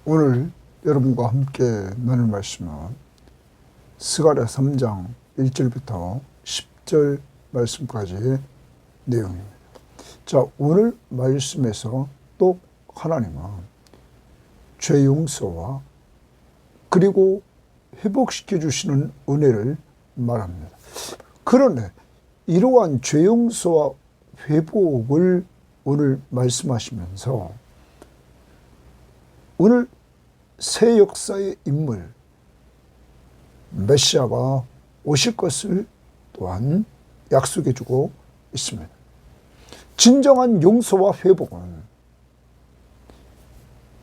오늘 여러분과 함께 나눌 말씀은 스가랴 3장 1절부터 10절 말씀까지의 내용입니다. 자, 오늘 말씀에서 또 하나님은 죄 용서와 그리고 회복시켜 주시는 은혜를 말합니다. 그런데 이러한 죄 용서와 회복을 오늘 말씀하시면서 오늘 새 역사의 인물 메시아가 오실 것을 또한 약속해 주고 있습니다. 진정한 용서와 회복은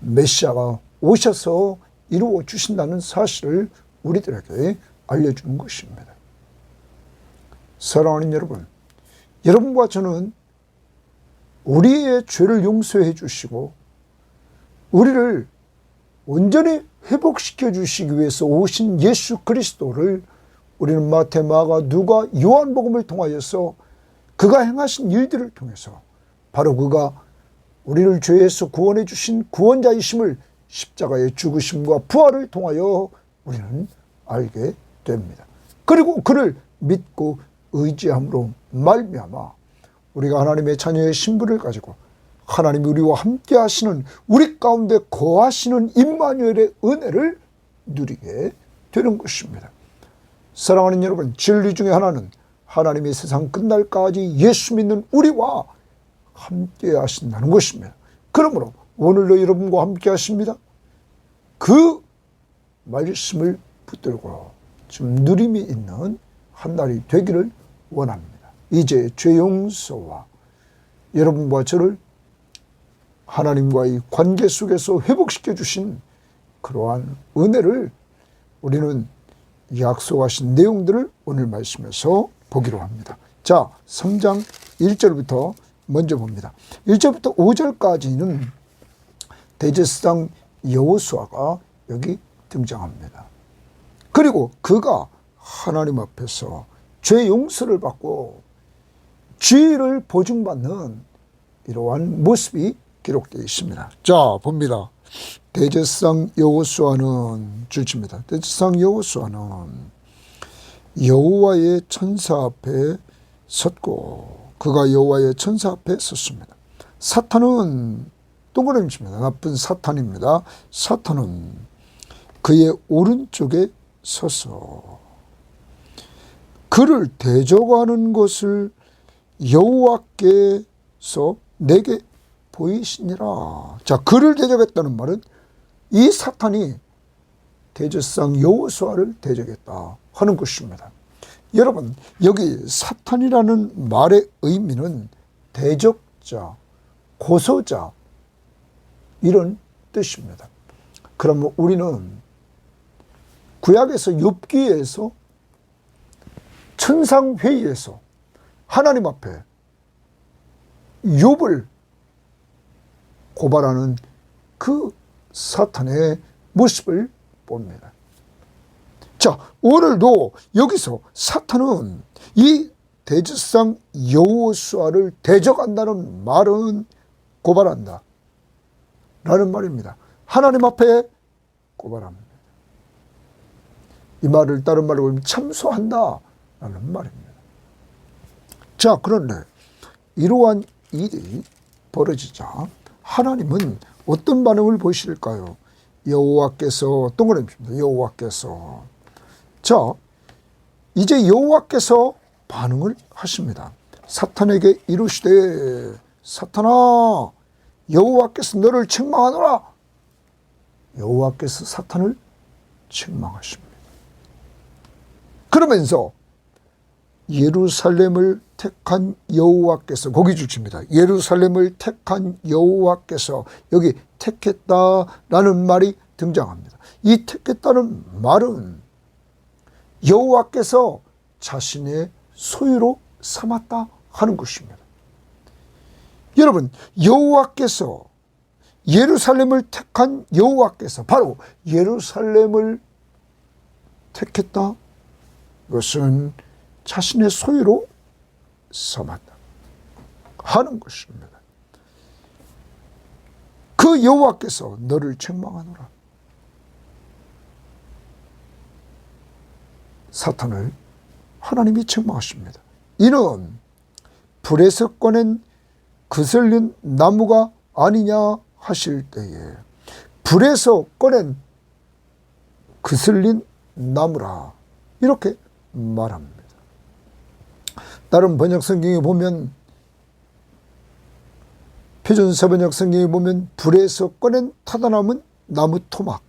메시아가 오셔서 이루어 주신다는 사실을 우리들에게 알려주는 것입니다. 사랑하는 여러분, 여러분과 저는 우리의 죄를 용서해 주시고 우리를 온전히 회복시켜 주시기 위해서 오신 예수 그리스도를 우리는 마태, 마가, 누가, 요한복음을 통하여서 그가 행하신 일들을 통해서 바로 그가 우리를 죄에서 구원해 주신 구원자이심을 십자가의 죽으심과 부활을 통하여 우리는 알게 됩니다. 그리고 그를 믿고 의지함으로 말미암아 우리가 하나님의 자녀의 신분을 가지고 하나님이 우리와 함께 하시는, 우리 가운데 거하시는 임마누엘의 은혜를 누리게 되는 것입니다. 사랑하는 여러분, 진리 중에 하나는 하나님이 세상 끝날까지 예수 믿는 우리와 함께 하신다는 것입니다. 그러므로 오늘도 여러분과 함께 하십니다. 그 말씀을 붙들고 좀 누림이 있는 한 날이 되기를 원합니다. 이제 죄 용서와 여러분과 저를 하나님과의 관계 속에서 회복시켜 주신 그러한 은혜를 우리는 약속하신 내용들을 오늘 말씀에서 보기로 합니다. 자, 3장 1절부터 먼저 봅니다. 1절부터 5절까지는 대제사장 여호수아가 여기 등장합니다. 그리고 그가 하나님 앞에서 죄 용서를 받고 죄를 보증받는 이러한 모습이 기록되어 있습니다. 자, 봅니다. 대제사장 여호수아는 줄칩니다. 대제사장 여호수아는 여호와의 천사 앞에 섰고 그가 여호와의 천사 앞에 섰습니다. 사탄은 동그라미 칩니다. 나쁜 사탄입니다. 사탄은 그의 오른쪽에 서서 그를 대적하는 것을 여호와께서 내게 보이시니라. 자, 그를 대적했다는 말은 이 사탄이 대제사장 여호수아를 대적했다 하는 것입니다. 여러분, 여기 사탄이라는 말의 의미는 대적자, 고소자 이런 뜻입니다. 그러면 우리는 구약에서 욥기에서 천상회의에서 하나님 앞에 욥을 고발하는 그 사탄의 모습을 봅니다. 자, 오늘도 여기서 사탄은 이 대제사장 여호수아를 대적한다는 말은 고발한다 라는 말입니다. 하나님 앞에 고발합니다. 이 말을 다른 말로 보면 참소한다 라는 말입니다. 자, 그런데 이러한 일이 벌어지자 하나님은 어떤 반응을 보이실까요? 여호와께서 동그라미입니다. 여호와께서. 자, 이제 여호와께서 반응을 하십니다. 사탄에게 이르시되 사탄아 여호와께서 너를 책망하노라. 여호와께서 사탄을 책망하십니다. 그러면서 예루살렘을 택한 여호와께서, 거기 줄칩니다. 예루살렘을 택한 여호와께서, 여기 택했다라는 말이 등장합니다. 이 택했다는 말은 여호와께서 자신의 소유로 삼았다 하는 것입니다. 여러분, 여호와께서 예루살렘을 택한 여호와께서 바로 예루살렘을 택했다. 이것은 자신의 소유로 삼았다 하는 것입니다. 그 여호와께서 너를 책망하노라. 사탄을 하나님이 책망하십니다. 이는 불에서 꺼낸 그슬린 나무가 아니냐 하실 때에, 불에서 꺼낸 그슬린 나무라 이렇게 말합니다. 다른 번역 성경에 보면, 표준 세번역 성경에 보면 불에서 꺼낸 타다남은 나무 토막,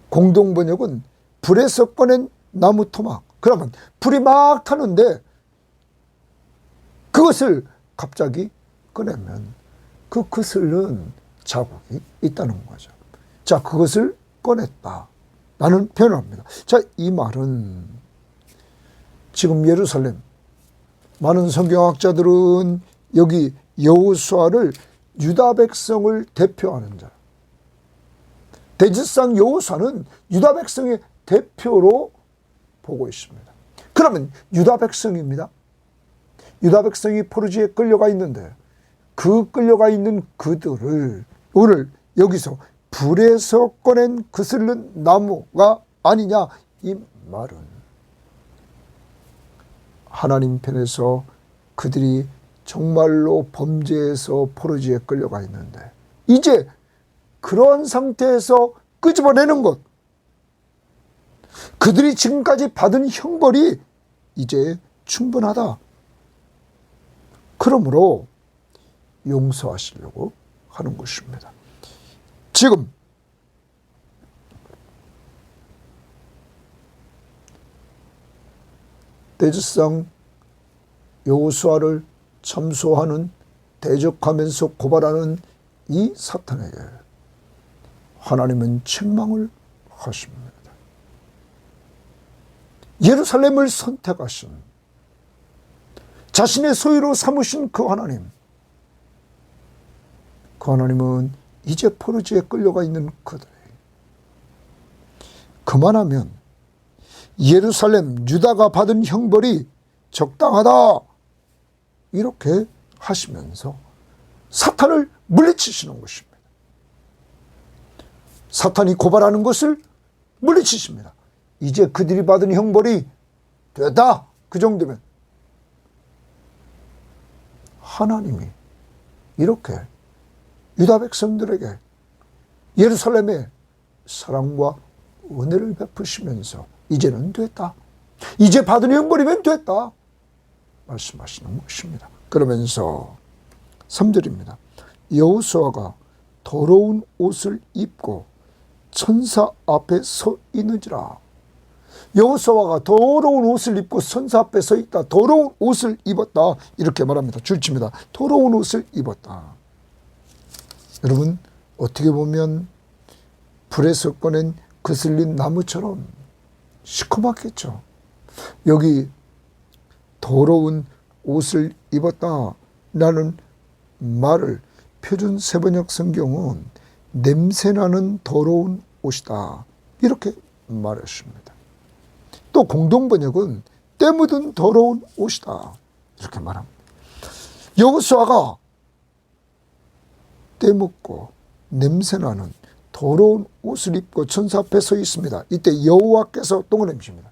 공동 번역은 불에서 꺼낸 나무 토막. 그러면 불이 막 타는데 그것을 갑자기 꺼내면 그 그슬은 자국이 있다는 거죠. 자, 그것을 꺼냈다 라는 표현을 합니다. 자, 이 말은 지금 예루살렘, 많은 성경학자들은 여기 여호수아를 유다 백성을 대표하는 자, 대지상 여호수아는 유다 백성의 대표로 보고 있습니다. 그러면 유다 백성입니다. 유다 백성이 포르지에 끌려가 있는데 그 끌려가 있는 그들을 오늘 여기서 불에서 꺼낸 그슬른 나무가 아니냐, 이 말은 하나님 편에서 그들이 정말로 범죄에서 포르지에 끌려가 있는데 이제 그런 상태에서 끄집어내는 것, 그들이 지금까지 받은 형벌이 이제 충분하다. 그러므로 용서하시려고 하는 것입니다. 지금 대지상 여호수아를 참소하는, 대적하면서 고발하는 이 사탄에게 하나님은 책망을 하십니다. 예루살렘을 선택하신, 자신의 소유로 삼으신 그 하나님, 그 하나님은 이제 포르지에 끌려가 있는 그들이 그만하면 예루살렘, 유다가 받은 형벌이 적당하다 이렇게 하시면서 사탄을 물리치시는 것입니다. 사탄이 고발하는 것을 물리치십니다. 이제 그들이 받은 형벌이 됐다. 그 정도면 하나님이 이렇게 유다 백성들에게 예루살렘에 사랑과 은혜를 베푸시면서 이제는 됐다, 이제 받은 형벌이면 됐다 말씀하시는 것입니다. 그러면서 3절입니다. 여호수아가 더러운 옷을 입고 천사 앞에 서 있는지라. 여호수아가 더러운 옷을 입고 천사 앞에 서 있다, 더러운 옷을 입었다 이렇게 말합니다. 줄칩니다. 더러운 옷을 입었다. 여러분, 어떻게 보면 불에서 꺼낸 그슬린 나무처럼 시커멓겠죠. 여기 더러운 옷을 입었다 라는 말을 표준 세번역 성경은 냄새나는 더러운 옷이다 이렇게 말했습니다. 또 공동번역은 때 묻은 더러운 옷이다 이렇게 말합니다. 여호수아가 때 묻고 냄새나는 더러운 옷을 입고 천사 앞에 서 있습니다. 이때 여호와께서 똥을 냄십니다.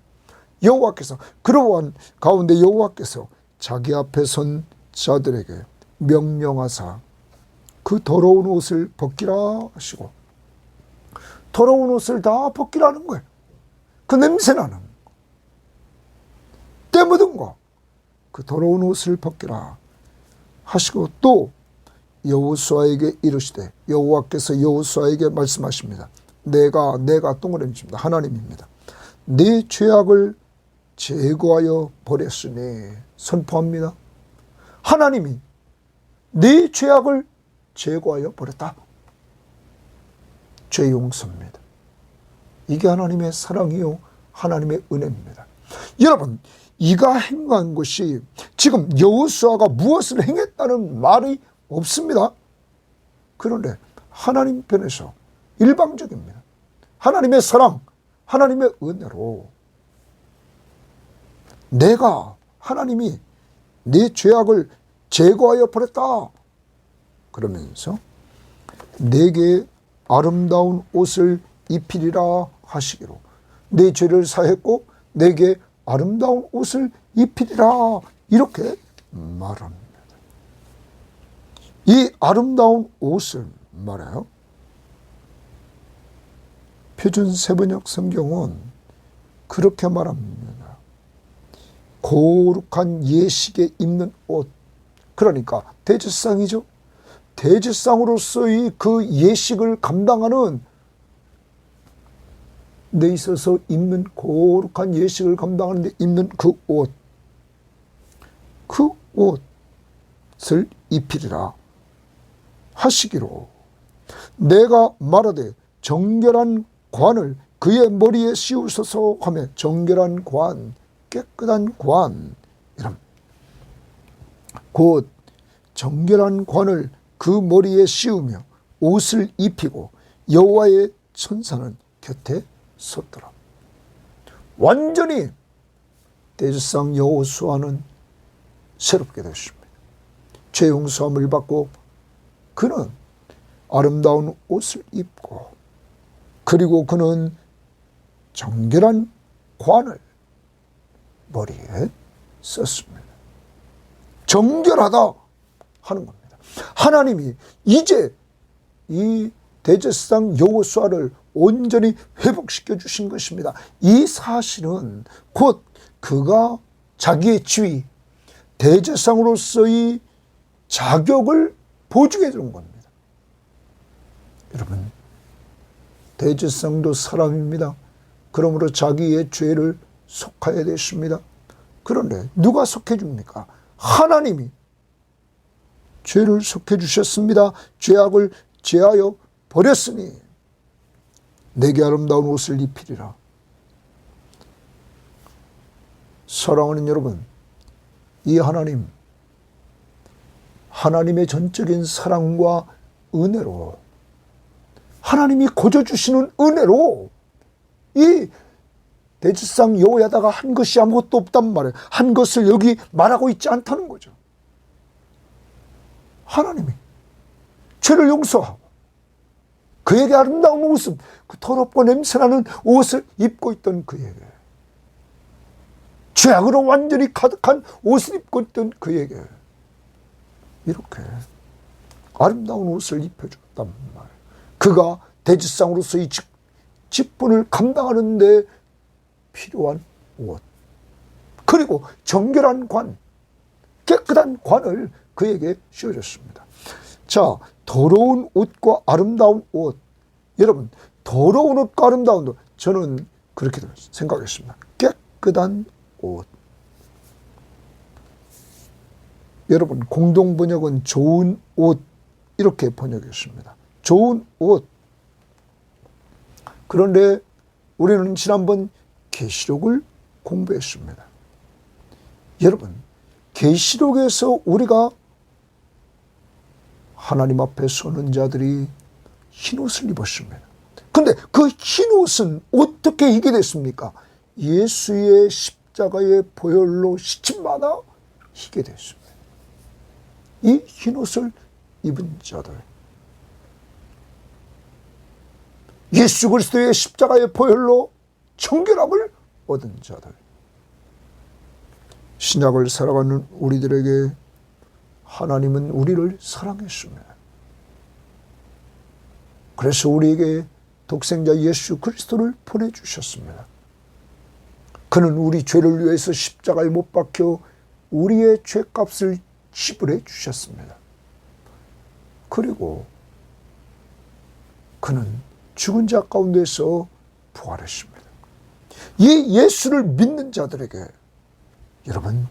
여호와께서, 그러한 가운데 여호와께서 자기 앞에 선 자들에게 명령하사 그 더러운 옷을 벗기라 하시고, 더러운 옷을 다 벗기라는 거예요. 그 냄새나는 때 묻은 거, 그 더러운 옷을 벗기라 하시고, 또 여호수아에게 이르시되, 여호와께서 여호수아에게 말씀하십니다. 내가 똥을 냄칩니다. 하나님입니다. 네 죄악을 제거하여 버렸으니, 선포합니다. 하나님이 네 죄악을 제거하여 버렸다. 죄 용서입니다. 이게 하나님의 사랑이요 하나님의 은혜입니다. 여러분, 이가 행한 것이 지금 여호수아가 무엇을 행했다는 말이 없습니다. 그런데 하나님 편에서 일방적입니다. 하나님의 사랑, 하나님의 은혜로 하나님이 내 죄악을 제거하여 버렸다 그러면서 내게 아름다운 옷을 입히리라 하시기로, 내 죄를 사했고 내게 아름다운 옷을 입히리라 이렇게 말합니다. 이 아름다운 옷을 말해요. 표준 세번역 성경은 그렇게 말합니다. 거룩한 예식에 입는 옷, 그러니까 대제상이죠. 대제상으로서의 그 예식을 감당하는, 데 있어서 입는 거룩한 예식을 감당하는 데 입는 그 옷을 입히리라 하시기로, 내가 말하되 정결한 관을 그의 머리에 씌우소서 하며, 정결한 관, 깨끗한 관, 이런 곧 정결한 관을 그 머리에 씌우며 옷을 입히고 여호와의 천사는 곁에 섰더라. 완전히 대제사장 여호수아는 새롭게 됐습니다. 죄 용서함을 받고 그는 아름다운 옷을 입고, 그리고 그는 정결한 관을 머리에 썼습니다. 정결하다 하는 겁니다. 하나님이 이제 이 대제사장 여호수아를 온전히 회복시켜 주신 것입니다. 이 사실은 곧 그가 자기의 지위, 대제사장으로서의 자격을 보증해 주는 겁니다. 여러분, 대제사장도 사람입니다. 그러므로 자기의 죄를 속하여야 됐습니다. 그런데 누가 속해 줍니까? 하나님이 죄를 속해 주셨습니다. 죄악을 제하여 버렸으니 내게 아름다운 옷을 입히리라. 사랑하는 여러분, 이 하나님의 전적인 사랑과 은혜로, 하나님이 거저주시는 은혜로 이 대제사장 여호야다가 한 것이 아무것도 없단 말이에요. 한 것을 여기 말하고 있지 않다는 거죠. 하나님이 죄를 용서하고 그에게 아름다운 모습, 그 더럽고 냄새나는 옷을 입고 있던 그에게, 죄악으로 완전히 가득한 옷을 입고 있던 그에게 이렇게 아름다운 옷을 입혀줬단 말이에요. 그가 대제사장으로서 이 직분을 감당하는 데 필요한 옷, 그리고 정결한 관, 깨끗한 관을 그에게 씌워줬습니다. 자, 더러운 옷과 아름다운 옷. 여러분, 더러운 옷과 아름다운 옷, 저는 그렇게 생각했습니다. 깨끗한 옷. 여러분, 공동 번역은 좋은 옷 이렇게 번역했습니다. 좋은 옷. 그런데 우리는 지난번 계시록을 공부했습니다. 여러분, 계시록에서 우리가 하나님 앞에 서는 자들이 흰옷을 입었습니다. 그런데 그 흰옷은 어떻게 이게 됐습니까? 예수의 십자가의 보혈로 씻임받아 희게 됐습니다. 이 흰옷을 입은 자들, 예수 그리스도의 십자가의 보혈로 정결함을 얻은 자들, 신약을 살아가는 우리들에게 하나님은 우리를 사랑했습니다. 그래서 우리에게 독생자 예수 그리스도를 보내주셨습니다. 그는 우리 죄를 위해서 십자가에 못 박혀 우리의 죄값을 지불해 주셨습니다. 그리고 그는 죽은 자 가운데서 부활했습니다. 이 예수를 믿는 자들에게 여러분,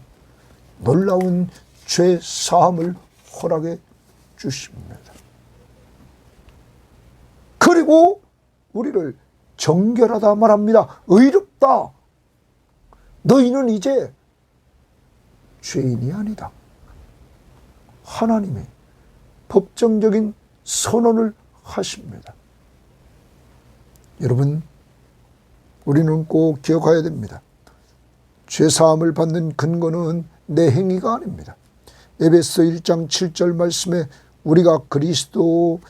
놀라운 죄 사함을 허락해 주십니다. 그리고 우리를 정결하다 말합니다. 의롭다. 너희는 이제 죄인이 아니다. 하나님의 법정적인 선언을 하십니다. 여러분, 우리는 꼭 기억해야 됩니다. 죄사함을 받는 근거는 내 행위가 아닙니다. 에베소 1장 7절 말씀에 우리가 그리스도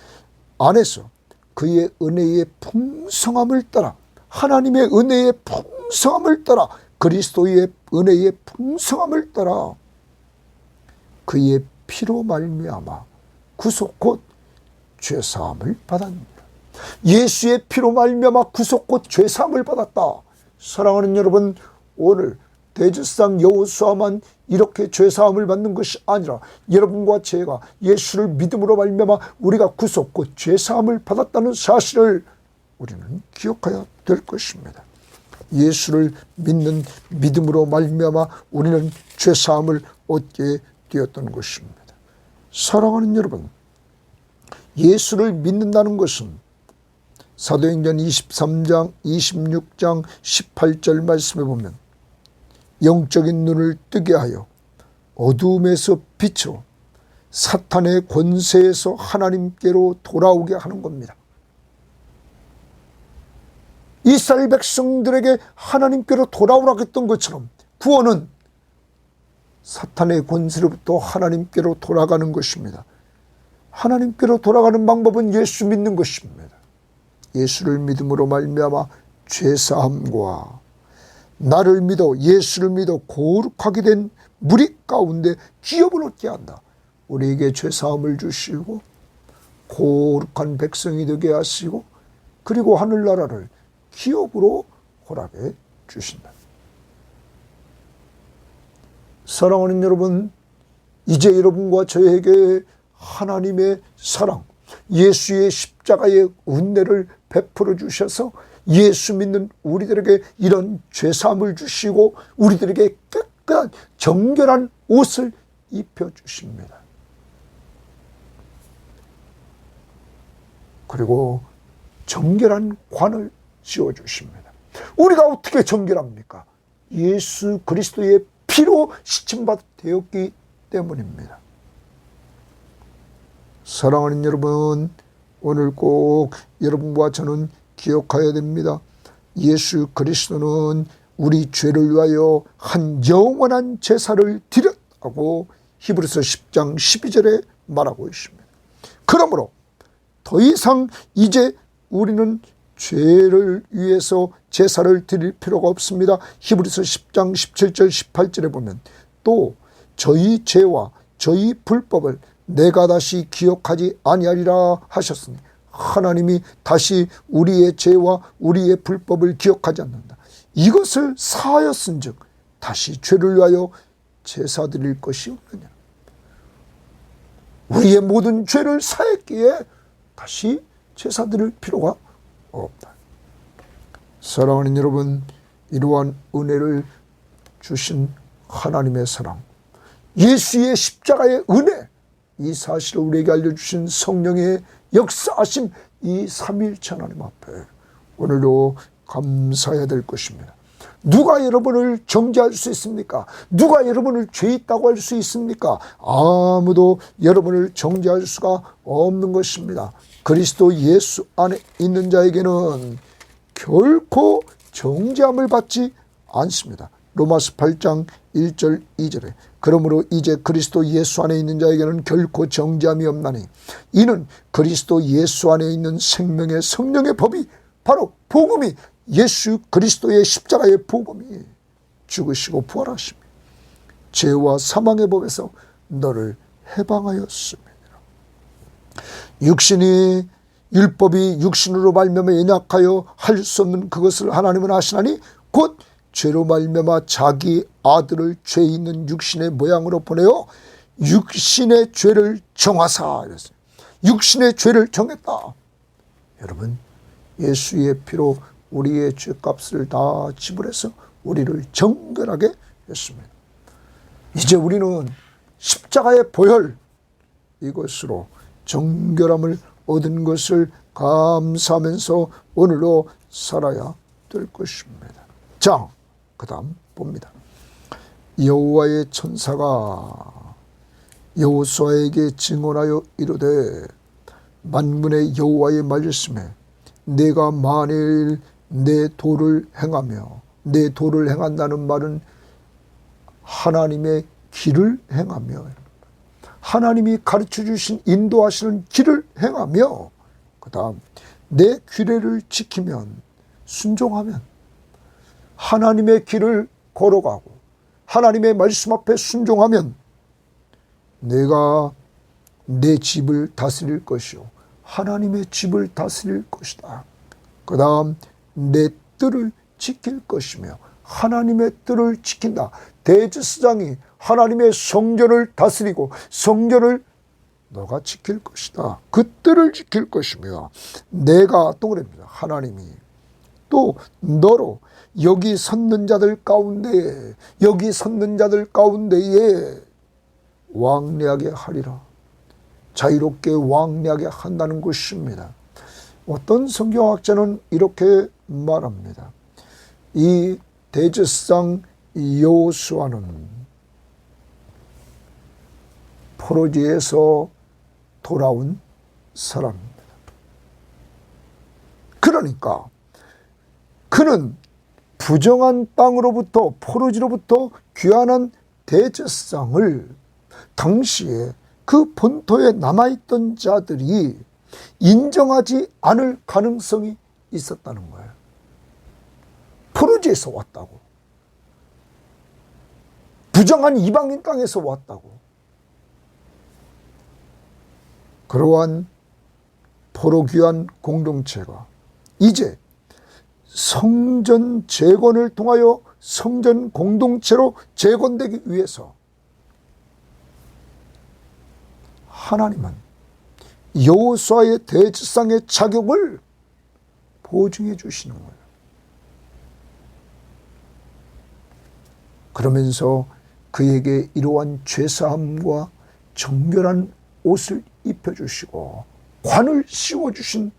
안에서 그의 은혜의 풍성함을 따라, 하나님의 은혜의 풍성함을 따라, 그리스도의 은혜의 풍성함을 따라 그의 피로 말미암아 구속 곧 죄사함을 받았느니라. 예수의 피로 말미암아 구속 곧 죄사함을 받았다. 사랑하는 여러분, 오늘 대제사장 여호수아만 이렇게 죄사함을 받는 것이 아니라 여러분과 제가 예수를 믿음으로 말미암아 우리가 구속 곧 죄사함을 받았다는 사실을 우리는 기억해야 될 것입니다. 예수를 믿는 믿음으로 말미암아 우리는 죄사함을 얻게 되었던 것입니다. 사랑하는 여러분, 예수를 믿는다는 것은 사도행전 23장 26장 18절 말씀에 보면 영적인 눈을 뜨게 하여 어두움에서 빛으로 사탄의 권세에서 하나님께로 돌아오게 하는 겁니다. 이스라엘 백성들에게 하나님께로 돌아오라고 했던 것처럼 구원은 사탄의 권세로부터 하나님께로 돌아가는 것입니다. 하나님께로 돌아가는 방법은 예수 믿는 것입니다. 예수를 믿음으로 말미암아 죄사함과 나를 믿어 예수를 믿어 거룩하게 된 무리 가운데 기업을 얻게 한다. 우리에게 죄사함을 주시고 거룩한 백성이 되게 하시고 그리고 하늘나라를 기업으로 허락해 주신다. 사랑하는 여러분, 이제 여러분과 저에게 하나님의 사랑, 예수의 십자가의 은혜를 베풀어 주셔서 예수 믿는 우리들에게 이런 죄사함을 주시고 우리들에게 깨끗한 정결한 옷을 입혀주십니다. 그리고 정결한 관을 씌워주십니다. 우리가 어떻게 정결합니까? 예수 그리스도의 피로 시침받되었기 때문입니다. 사랑하는 여러분, 오늘 꼭 여러분과 저는 기억해야 됩니다. 예수 그리스도는 우리 죄를 위하여 한 영원한 제사를 드렸다고 히브리서 10장 12절에 말하고 있습니다. 그러므로 더 이상 이제 우리는 죄를 위해서 제사를 드릴 필요가 없습니다. 히브리서 10장 17절 18절에 보면 또 저희 죄와 저희 불법을 내가 다시 기억하지 아니하리라 하셨으니 하나님이 다시 우리의 죄와 우리의 불법을 기억하지 않는다. 이것을 사하였은즉 다시 죄를 위하여 제사 드릴 것이 없느냐. 우리의 모든 죄를 사했기에 다시 제사 드릴 필요가 없다. 사랑하는 여러분, 이러한 은혜를 주신 하나님의 사랑, 예수의 십자가의 은혜, 이 사실을 우리에게 알려주신 성령의 역사하심, 이 삼위일체 하나님 앞에 오늘도 감사해야 될 것입니다. 누가 여러분을 정죄할 수 있습니까? 누가 여러분을 죄 있다고 할 수 있습니까? 아무도 여러분을 정죄할 수가 없는 것입니다. 그리스도 예수 안에 있는 자에게는 결코 정죄함을 받지 않습니다. 로마서 8장 1절 2절에 그러므로 이제 그리스도 예수 안에 있는 자에게는 결코 정죄함이 없나니 이는 그리스도 예수 안에 있는 생명의 성령의 법이 바로 복음이 예수 그리스도의 십자가의 복음이 죽으시고 부활하십니다. 죄와 사망의 법에서 너를 해방하였습니다. 육신이 율법이 육신으로 말미암아 연약하여 할 수 없는 그것을 하나님은 하시나니 곧 죄로 말미암아 자기 아들을 죄 있는 육신의 모양으로 보내어 육신의 죄를 정하사 이랬어요. 육신의 죄를 정했다. 여러분, 예수의 피로 우리의 죄값을 다 지불해서 우리를 정결하게 했습니다. 이제 우리는 십자가의 보혈, 이것으로 정결함을 얻은 것을 감사하면서 오늘도 살아야 될 것입니다. 자, 그 다음 봅니다. 여호와의 천사가 여호수아에게 증언하여 이르되 만군의 여호와의 말씀에 내가 만일 내 도를 행하며, 내 도를 행한다는 말은 하나님의 길을 행하며, 하나님이 가르쳐 주신 인도하시는 길을 행하며 그 다음 내 규례를 지키면 순종하면 하나님의 길을 걸어가고 하나님의 말씀 앞에 순종하면 내가 내 집을 다스릴 것이요 하나님의 집을 다스릴 것이다. 그 다음 내 뜰을 지킬 것이며 하나님의 뜰을 지킨다. 대제사장이 하나님의 성전을 다스리고 성전을 너가 지킬 것이다. 그 뜰을 지킬 것이며 내가 또 그럽니다. 하나님이 또 너로 여기 섰는 자들 가운데에 왕래하게 하리라. 자유롭게 왕래하게 한다는 것입니다. 어떤 성경학자는 이렇게 말합니다. 이 대제사장 여호수아는 포로지에서 돌아온 사람입니다. 그러니까 그는 부정한 땅으로부터 포로지로부터 귀환한 대제사장을 당시에 그 본토에 남아있던 자들이 인정하지 않을 가능성이 있었다는 거예요. 포로지에서 왔다고. 부정한 이방인 땅에서 왔다고. 그러한 포로귀환 공동체가 이제 성전 재건을 통하여 성전 공동체로 재건되기 위해서 하나님은 여호수아의 대제사장의 자격을 보증해 주시는 거예요. 그러면서 그에게 이러한 죄사함과 정결한 옷을 입혀주시고 관을 씌워주신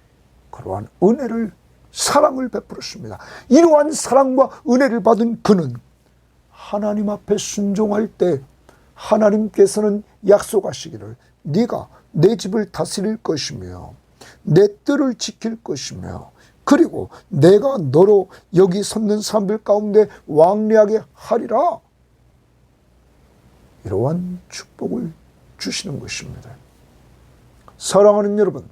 그러한 은혜를 사랑을 베풀었습니다. 이러한 사랑과 은혜를 받은 그는 하나님 앞에 순종할 때 하나님께서는 약속하시기를 네가 내 집을 다스릴 것이며 내 뜰을 지킬 것이며 그리고 내가 너로 여기 섰는 사람들 가운데 왕래하게 하리라. 이러한 축복을 주시는 것입니다. 사랑하는 여러분,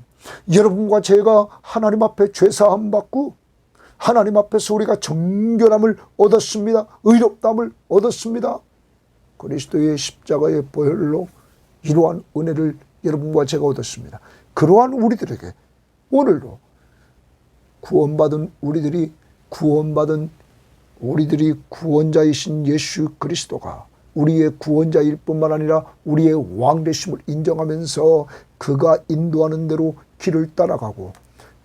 여러분과 제가 하나님 앞에 죄사함 받고 하나님 앞에서 우리가 정결함을 얻었습니다. 의롭다함을 얻었습니다. 그리스도의 십자가의 보혈로 이러한 은혜를 여러분과 제가 얻었습니다. 그러한 우리들에게 오늘도 구원받은 우리들이 구원자이신 예수 그리스도가 우리의 구원자일 뿐만 아니라 우리의 왕 되심을 인정하면서 그가 인도하는 대로 길을 따라가고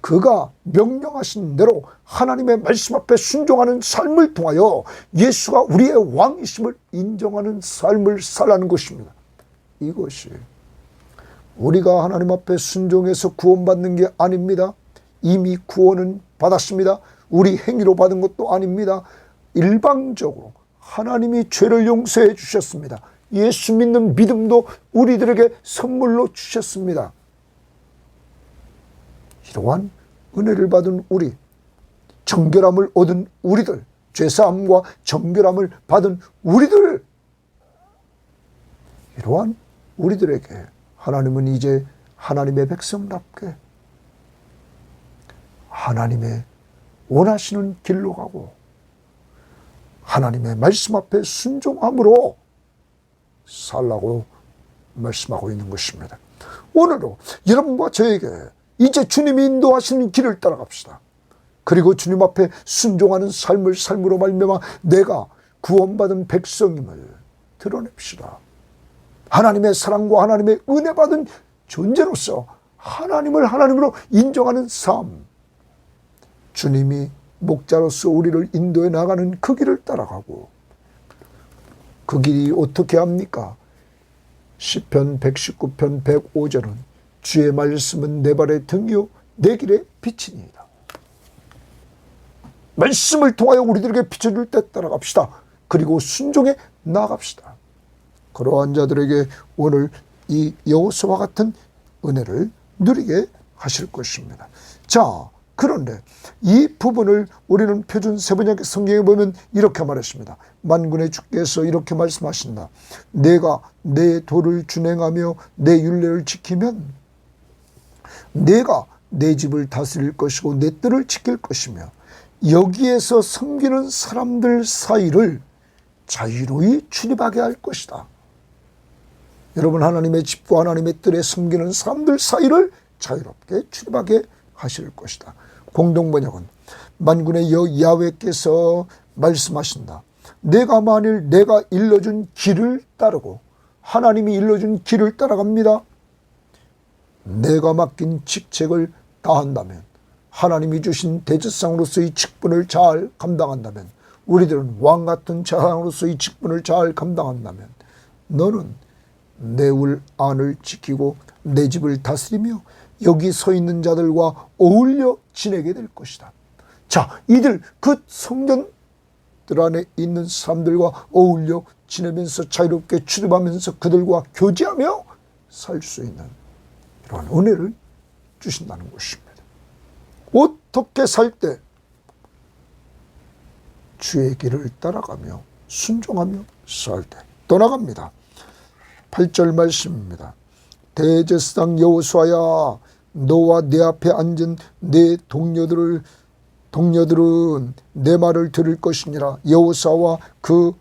그가 명령하신 대로 하나님의 말씀 앞에 순종하는 삶을 통하여 예수가 우리의 왕이심을 인정하는 삶을 살라는 것입니다. 이것이 우리가 하나님 앞에 순종해서 구원받는 게 아닙니다. 이미 구원은 받았습니다. 우리 행위로 받은 것도 아닙니다. 일방적으로 하나님이 죄를 용서해 주셨습니다. 예수 믿는 믿음도 우리들에게 선물로 주셨습니다. 이러한 은혜를 받은 우리, 정결함을 얻은 우리들, 죄사함과 정결함을 받은 우리들, 이러한 우리들에게 하나님은 이제 하나님의 백성답게 하나님의 원하시는 길로 가고 하나님의 말씀 앞에 순종함으로 살라고 말씀하고 있는 것입니다. 오늘도 여러분과 저에게 이제 주님이 인도하시는 길을 따라갑시다. 그리고 주님 앞에 순종하는 삶을 삶으로 말미암아 내가 구원받은 백성임을 드러냅시다. 하나님의 사랑과 하나님의 은혜 받은 존재로서 하나님을 하나님으로 인정하는 삶, 주님이 목자로서 우리를 인도해 나가는 그 길을 따라가고, 그 길이 어떻게 합니까? 시편 119편 105절은 주의 말씀은 내 발의 등이요 내 길의 빛이니이다. 말씀을 통하여 우리들에게 비춰줄 때 따라갑시다. 그리고 순종해 나갑시다. 그러한 자들에게 오늘 이 여호수아와 같은 은혜를 누리게 하실 것입니다. 자, 그런데 이 부분을 우리는 표준 세번역 성경에 보면 이렇게 말했습니다. 만군의 주께서 이렇게 말씀하신다. 내가 내 도를 준행하며 내 율례를 지키면 내가 내 집을 다스릴 것이고 내 뜰을 지킬 것이며 여기에서 섬기는 사람들 사이를 자유로이 출입하게 할 것이다. 여러분, 하나님의 집과 하나님의 뜰에 섬기는 사람들 사이를 자유롭게 출입하게 하실 것이다. 공동번역은 만군의 야훼께서 말씀하신다. 내가 만일 내가 일러준 길을 따르고, 하나님이 일러준 길을 따라갑니다. 내가 맡긴 직책을 다한다면, 하나님이 주신 대제사장으로서의 직분을 잘 감당한다면, 우리들은 왕같은 제사장으로서의 직분을 잘 감당한다면 너는 내 울 안을 지키고 내 집을 다스리며 여기 서 있는 자들과 어울려 지내게 될 것이다. 자, 이들 그 성전들 안에 있는 사람들과 어울려 지내면서 자유롭게 출입하면서 그들과 교제하며 살 수 있는 이러한 은혜를 주신다는 것입니다. 어떻게 살 때? 주의 길을 따라가며 순종하며 살 때. 떠나갑니다. 8절 말씀입니다. 대제사장 여호수아야, 너와 내 앞에 앉은 내 동료들은 내 말을 들을 것이니라. 여호수아와 그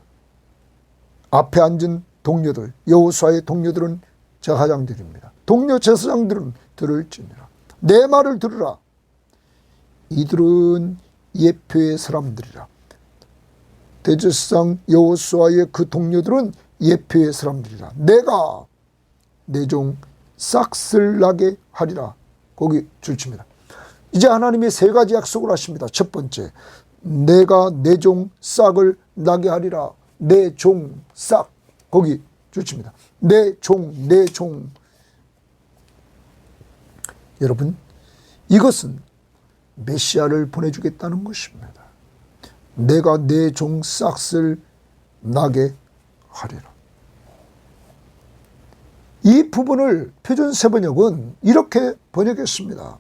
앞에 앉은 동료들, 여호수아의 동료들은 제사장들입니다. 동료 제사장들은 들을지니라. 내 말을 들으라. 이들은 예표의 사람들이라. 대제사장 여호수아의 그 동료들은 예표의 사람들이라. 내가 내 종 싹을 나게 하리라. 거기 줄칩니다. 이제 하나님이 세 가지 약속을 하십니다. 첫 번째, 내가 내 종 싹을 나게 하리라. 내 종 싹, 거기 줄칩니다. 내 종. 여러분, 이것은 메시아를 보내주겠다는 것입니다. 내가 내 종 싹을 나게 하리라. 이 부분을 표준 세번역은 이렇게 번역했습니다.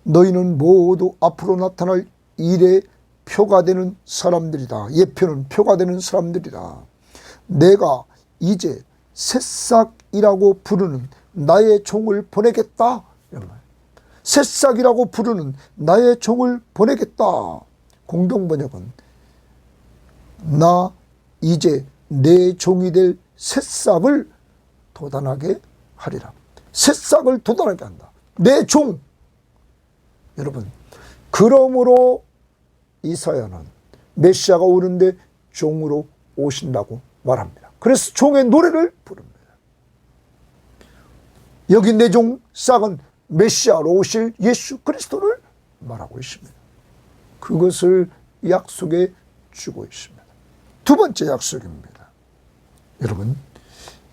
너희는 모두 앞으로 나타날 일의 표가 되는 사람들이다. 예표는 표가 되는 사람들이다. 내가 이제 새싹이라고 부르는 나의 종을 보내겠다. 새싹이라고 부르는 나의 종을 보내겠다. 공동번역은 나 이제 내 종이 될 새싹을 도단하게 하리라. 새싹을 도단하게 한다. 내 종. 여러분, 그러므로 이사야는 메시아가 오는데 종으로 오신다고 말합니다. 그래서 종의 노래를 부릅니다. 여기 내 종 싹은 메시아로 오실 예수 그리스도를 말하고 있습니다. 그것을 약속해 주고 있습니다. 두 번째 약속입니다. 여러분,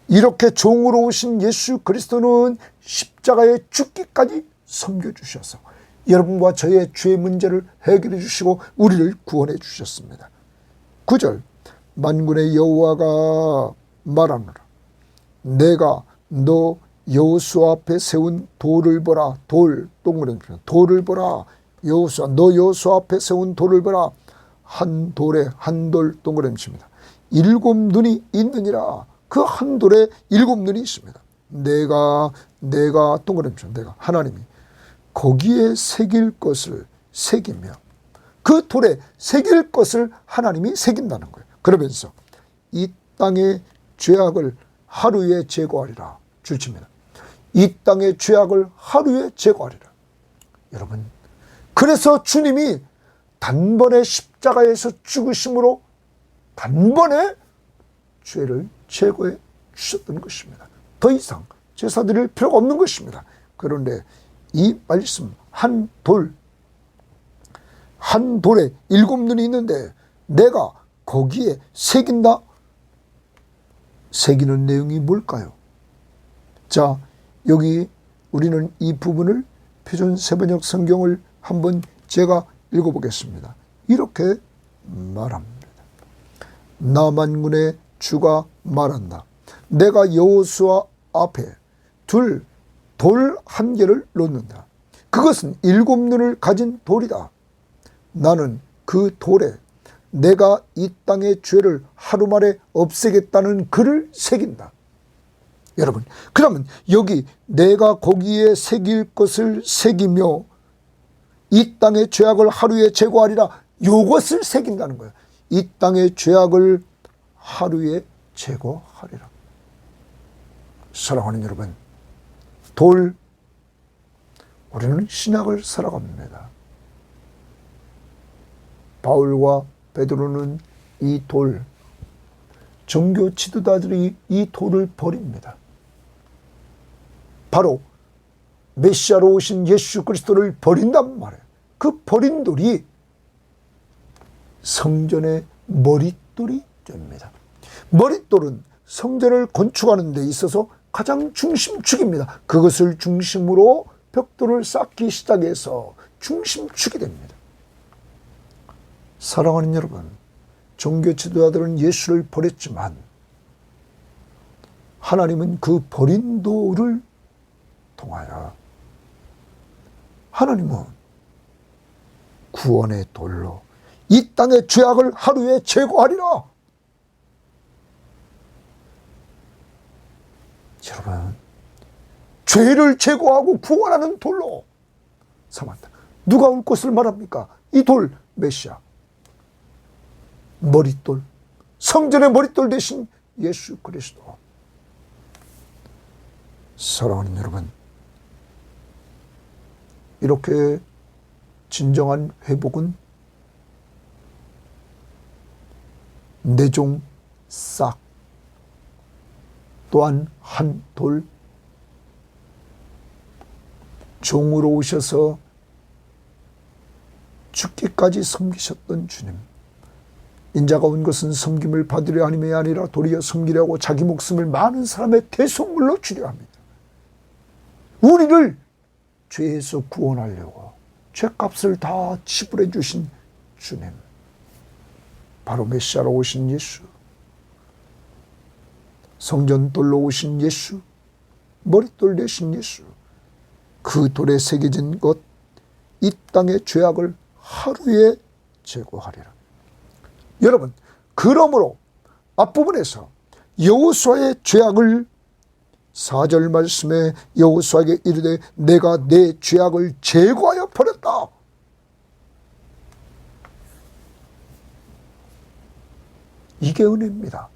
이렇게 종으로 오신 예수 그리스도는 십자가에 죽기까지 섬겨주셔서 여러분과 저의 죄의 문제를 해결해 주시고 우리를 구원해 주셨습니다. 9절, 만군의 여호와가 말하노라. 내가 너 여호수아 앞에 세운 돌을 보라. 돌을 보라. 여호수아, 너 여호수아 앞에 세운 돌을 보라. 한 돌에 한 돌 동그라미입니다. 7 눈이 있느니라. 그 한 돌에 7 눈이 있습니다. 내가 동그라미입니다. 내가 하나님이 거기에 새길 것을 새기며 그 돌에 새길 것을 하나님이 새긴다는 거예요. 그러면서 이 땅의 죄악을 하루에 제거하리라. 줄칩니다. 이 땅의 죄악을 하루에 제거하리라. 여러분, 그래서 주님이 단번에 십자가에서 죽으심으로 단번에 죄를 제거해 주셨던 것입니다. 더 이상 제사 드릴 필요가 없는 것입니다. 그런데 이 말씀, 한 돌에 7 눈이 있는데 내가 거기에 새긴다? 새기는 내용이 뭘까요? 자, 여기 우리는 이 부분을 표준 세번역 성경을 한번 제가 읽어보겠습니다. 이렇게 말합니다. 나 만군의 주가 말한다. 내가 여호수아 앞에 돌 한 개를 놓는다. 그 그것은 7눈을 가진 돌이다. 나는 그 돌에 내가 이 땅의 죄를 하루 만에 없애겠다는 글을 새긴다. 여러분, 그러면 여기 내가 거기에 새길 것을 새기며 이 땅의 죄악을 하루에 제거하리라, 요것을 새긴다는 거예요. 이 땅의 죄악을 하루에 제거하리라. 사랑하는 여러분, 우리는 신약을 살아갑니다. 바울과 베드로는 이 종교 지도자들이 이 돌을 버립니다. 바로 메시아로 오신 예수 그리스도를 버린단 말이에요. 그 버린 돌이 성전의 머릿돌이 됩니다. 머릿돌은 성전을 건축하는 데 있어서 가장 중심축입니다. 그것을 중심으로 벽돌을 쌓기 시작해서 중심축이 됩니다. 사랑하는 여러분, 종교 지도자들은 예수를 버렸지만 하나님은 그 버린 돌을 통하여 하나님은 구원의 돌로 이 땅의 죄악을 하루에 제거하리라. 여러분, 죄를 제거하고 구원하는 돌로 삼았다. 누가 올 것을 말합니까? 이 돌, 메시아. 머릿돌, 성전의 머릿돌 대신 예수 그리스도. 사랑하는 여러분, 이렇게 진정한 회복은 내종 싹, 또한 한 돌, 종으로 오셔서 죽기까지 섬기셨던 주님. 인자가 온 것은 섬김을 받으려 함이 아니라 도리어 섬기려 하고 자기 목숨을 많은 사람의 대속물로 주려 합니다. 우리를 죄에서 구원하려고 죄값을 다 지불해 주신 주님, 바로 메시아로 오신 예수, 성전돌로 오신 예수, 머릿돌 되신 예수, 그 돌에 새겨진 것, 이 땅의 죄악을 하루에 제거하리라. 여러분, 그러므로 앞부분에서 여호수아의 죄악을 4절 말씀에 여호수아에게 이르되 내가 내 죄악을 제거하여 버렸다. 이게 은혜입니다.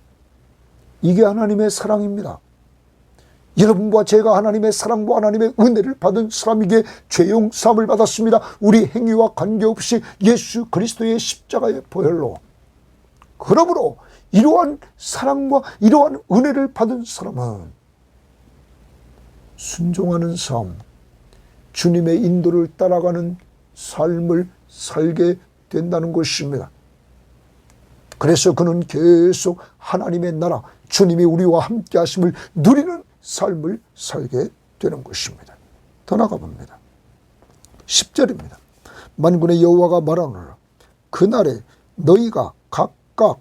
이게 하나님의 사랑입니다. 여러분과 제가 하나님의 사랑과 하나님의 은혜를 받은 사람에게 죄 용서함을 받았습니다. 우리 행위와 관계없이 예수 그리스도의 십자가의 보혈로. 그러므로 이러한 사랑과 이러한 은혜를 받은 사람은 순종하는 삶, 주님의 인도를 따라가는 삶을 살게 된다는 것입니다. 그래서 그는 계속 하나님의 나라, 주님이 우리와 함께 하심을 누리는 삶을 살게 되는 것입니다. 더 나가 봅니다. 10절입니다. 만군의 여호와가 말하노라. 그날에 너희가 각각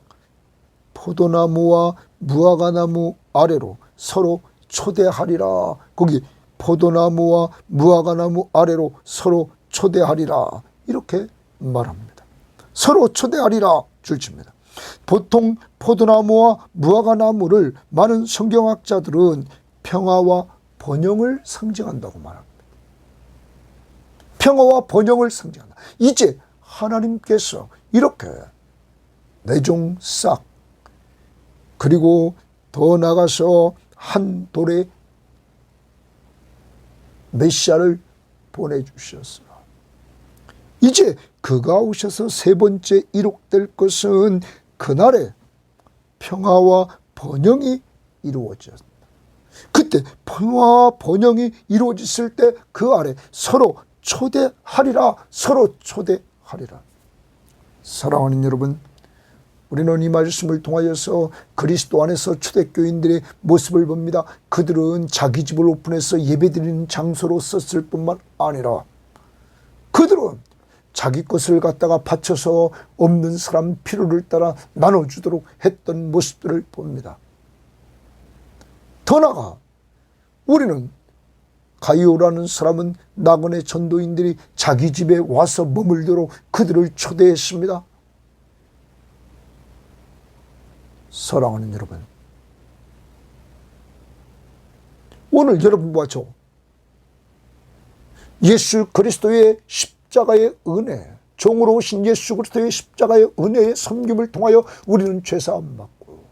포도나무와 무화과나무 아래로 서로 초대하리라. 거기 포도나무와 무화과나무 아래로 서로 초대하리라. 이렇게 말합니다. 서로 초대하리라 줄칩니다. 보통 포도나무와 무화과나무를 많은 성경학자들은 평화와 번영을 상징한다고 말합니다. 평화와 번영을 상징한다. 이제 하나님께서 이렇게 내종 싹, 그리고 더 나가서 한 돌에 메시아를 보내주셨어요. 이제 그가 오셔서 세 번째 이룩될 것은 그날에 평화와 번영이 이루어졌다. 그때 평화와 번영이 이루어졌을 때 그 아래 서로 초대하리라. 서로 초대하리라. 사랑하는 여러분, 우리는 이 말씀을 통하여서 그리스도 안에서 초대교인들의 모습을 봅니다. 그들은 자기 집을 오픈해서 예배드리는 장소로 썼을 뿐만 아니라 그들은 자기 것을 갖다가 바쳐서 없는 사람 필요를 따라 나눠주도록 했던 모습들을 봅니다. 더 나아가 우리는 가이오라는 사람은 나그네 전도인들이 자기 집에 와서 머물도록 그들을 초대했습니다. 사랑하는 여러분, 오늘 여러분과 저 예수 그리스도의 십자가의 은혜, 종으로 오신 예수 그리스도의 십자가의 은혜의 섬김을 통하여 우리는 죄사함 받고,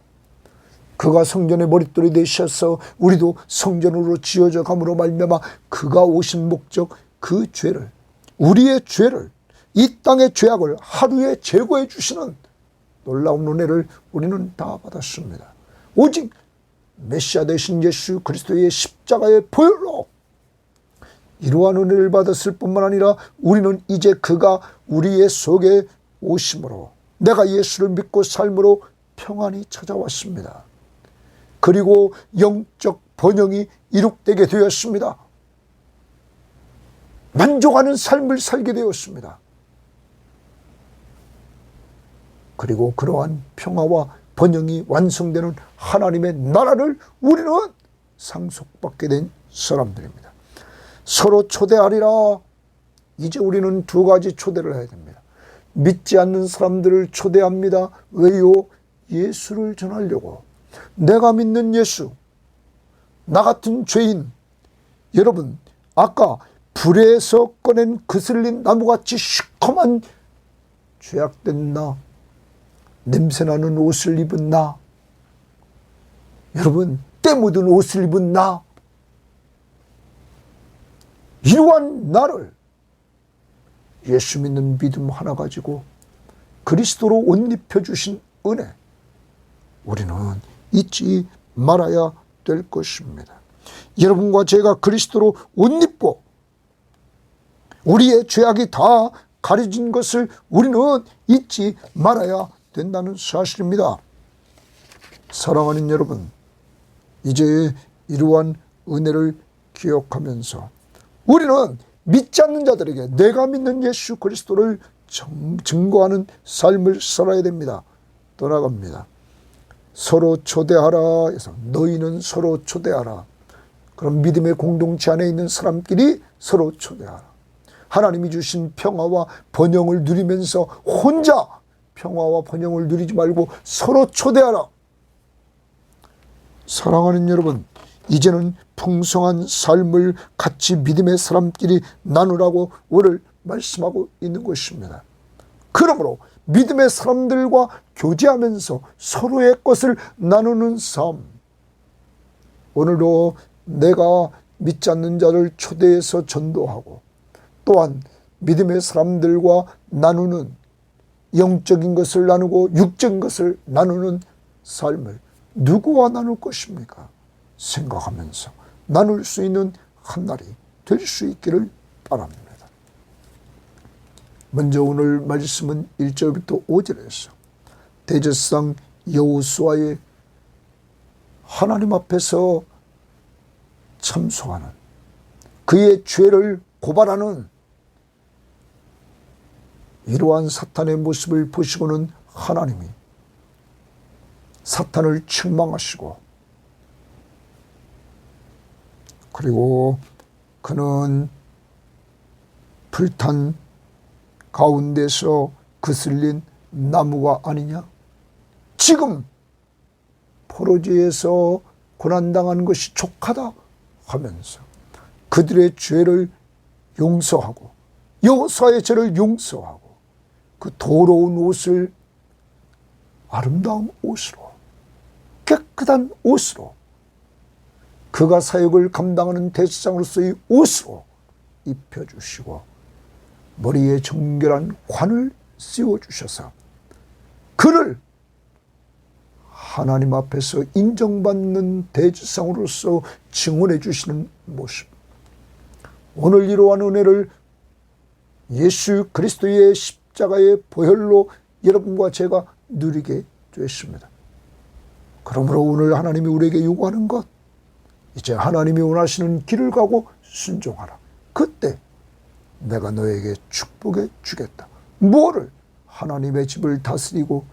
그가 성전의 머릿돌이 되셔서 우리도 성전으로 지어져 감으로 말미암아 그가 오신 목적, 그 죄를, 우리의 죄를, 이 땅의 죄악을 하루에 제거해 주시는 놀라운 은혜를 우리는 다 받았습니다. 오직 메시아 되신 예수 그리스도의 십자가의 보혈로 이러한 은혜를 받았을 뿐만 아니라 우리는 이제 그가 우리의 속에 오심으로, 내가 예수를 믿고 삶으로 평안이 찾아왔습니다. 그리고 영적 번영이 이룩되게 되었습니다. 만족하는 삶을 살게 되었습니다. 그리고 그러한 평화와 번영이 완성되는 하나님의 나라를 우리는 상속받게 된 사람들입니다. 서로 초대하리라. 이제 우리는 두 가지 초대를 해야 됩니다. 믿지 않는 사람들을 초대합니다. 왜요? 예수를 전하려고. 내가 믿는 예수, 나 같은 죄인, 여러분, 아까 불에서 꺼낸 그슬린 나무같이 시커먼 죄악된 나, 냄새나는 옷을 입은 나, 여러분, 때 묻은 옷을 입은 나, 이러한 나를 예수 믿는 믿음 하나 가지고 그리스도로 옷 입혀주신 은혜, 우리는 잊지 말아야 될 것입니다. 여러분과 제가 그리스도로 옷 입고 우리의 죄악이 다 가려진 것을 우리는 잊지 말아야 된다는 사실입니다. 사랑하는 여러분, 이제 이러한 은혜를 기억하면서 우리는 믿지 않는 자들에게 내가 믿는 예수 그리스도를 증거하는 삶을 살아야 됩니다. 떠나갑니다. 서로 초대하라 해서 너희는 서로 초대하라. 그럼 믿음의 공동체 안에 있는 사람끼리 서로 초대하라. 하나님이 주신 평화와 번영을 누리면서 혼자 평화와 번영을 누리지 말고 서로 초대하라. 사랑하는 여러분, 이제는 풍성한 삶을 같이 믿음의 사람끼리 나누라고 오늘 말씀하고 있는 것입니다. 그러므로 믿음의 사람들과 교제하면서 서로의 것을 나누는 삶, 오늘도 내가 믿지 않는 자를 초대해서 전도하고 또한 믿음의 사람들과 나누는, 영적인 것을 나누고 육적인 것을 나누는 삶을 누구와 나눌 것입니까? 생각하면서 나눌 수 있는 한 날이 될 수 있기를 바랍니다. 먼저 오늘 말씀은 1절부터 5절에서 대제사장 여호수아의 하나님 앞에서 참소하는, 그의 죄를 고발하는 이러한 사탄의 모습을 보시고는 하나님이 사탄을 책망하시고, 그리고 그는 불탄 가운데서 그슬린 나무가 아니냐? 지금 포로지에서 고난당한 것이 족하다 하면서 그들의 죄를 용서하고 여호수아의 죄를 용서하고 그 더러운 옷을 아름다운 옷으로, 깨끗한 옷으로, 그가 사역을 감당하는 대제사장으로서의 옷으로 입혀주시고 머리에 정결한 관을 씌워주셔서 그를 하나님 앞에서 인정받는 대제사장으로서 증언해 주시는 모습, 오늘 이러한 은혜를 예수 그리스도의 십자가의 보혈로 여러분과 제가 누리게 되었습니다. 그러므로 오늘 하나님이 우리에게 요구하는 것, 이제 하나님이 원하시는 길을 가고 순종하라. 그때 내가 너에게 축복해 주겠다. 무엇을? 하나님의 집을 다스리고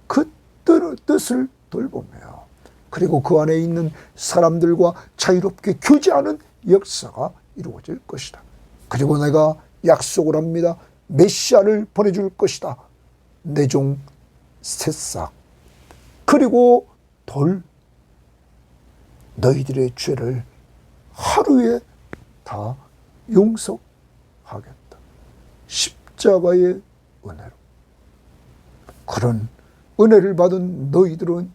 그 뜻을 돌보며, 그리고 그 안에 있는 사람들과 자유롭게 교제하는 역사가 이루어질 것이다. 그리고 내가 약속을 합니다. 메시아를 보내줄 것이다. 내 종 새싹 그리고 돌 너희들의 죄를 하루에 다 용서하겠다. 십자가의 은혜로. 그런 은혜를 받은 너희들은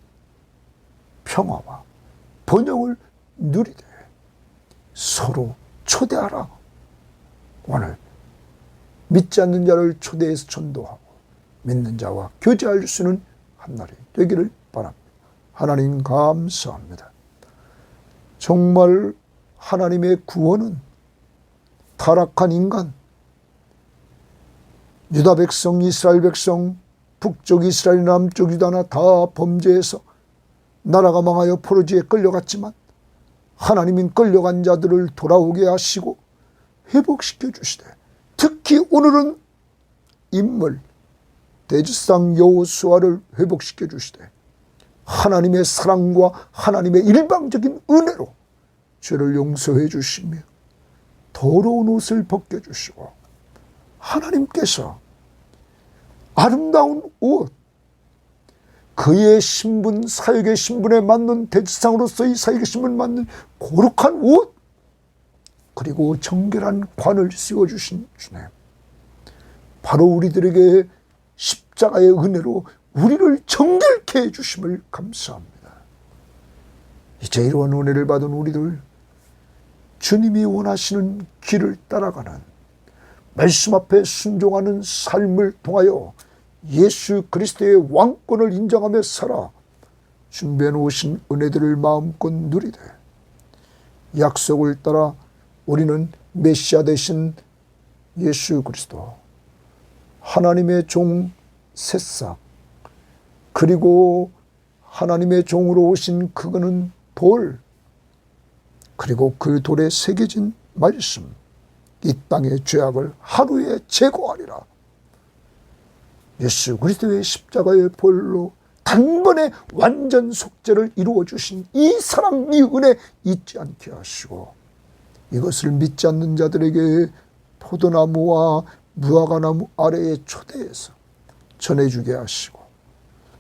평화와 번영을 누리되 서로 초대하라. 오늘 믿지 않는 자를 초대해서 전도하고 믿는 자와 교제할 수 있는 한날이 되기를 바랍니다. 하나님 감사합니다. 정말 하나님의 구원은 타락한 인간, 유다 백성, 이스라엘 백성, 북쪽 이스라엘, 남쪽 유다나 다 범죄해서 나라가 망하여 포로지에 끌려갔지만 하나님은 끌려간 자들을 돌아오게 하시고 회복시켜 주시되, 특히 오늘은 인물 대지상 여호수아를 회복시켜 주시되 하나님의 사랑과 하나님의 일방적인 은혜로 죄를 용서해 주시며 더러운 옷을 벗겨주시고 하나님께서 아름다운 옷, 그의 신분, 사역의 신분에 맞는 대지상으로서의 사역의 신분에 맞는 거룩한 옷, 그리고 정결한 관을 씌워주신 주님, 바로 우리들에게 십자가의 은혜로 우리를 정결케 해주심을 감사합니다. 이제 이러한 은혜를 받은 우리들, 주님이 원하시는 길을 따라가는, 말씀 앞에 순종하는 삶을 통하여 예수 그리스도의 왕권을 인정하며 살아 준비해 놓으신 은혜들을 마음껏 누리되, 약속을 따라 우리는 메시아 되신 예수 그리스도, 하나님의 종 새싹, 그리고 하나님의 종으로 오신 그거는 돌, 그리고 그 돌에 새겨진 말씀, 이 땅의 죄악을 하루에 제거하리라. 예수 그리스도의 십자가의 보혈로 단번에 완전 속죄를 이루어 주신 이 사랑, 이 은혜 잊지 않게 하시고, 이것을 믿지 않는 자들에게 포도나무와 무화과나무 아래에 초대해서 전해주게 하시고,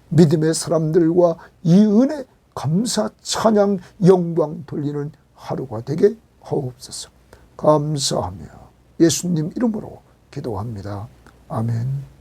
믿음의 사람들과 이 은혜 감사 찬양 영광 돌리는 하루가 되게 하옵소서. 감사하며 예수님 이름으로 기도합니다. 아멘.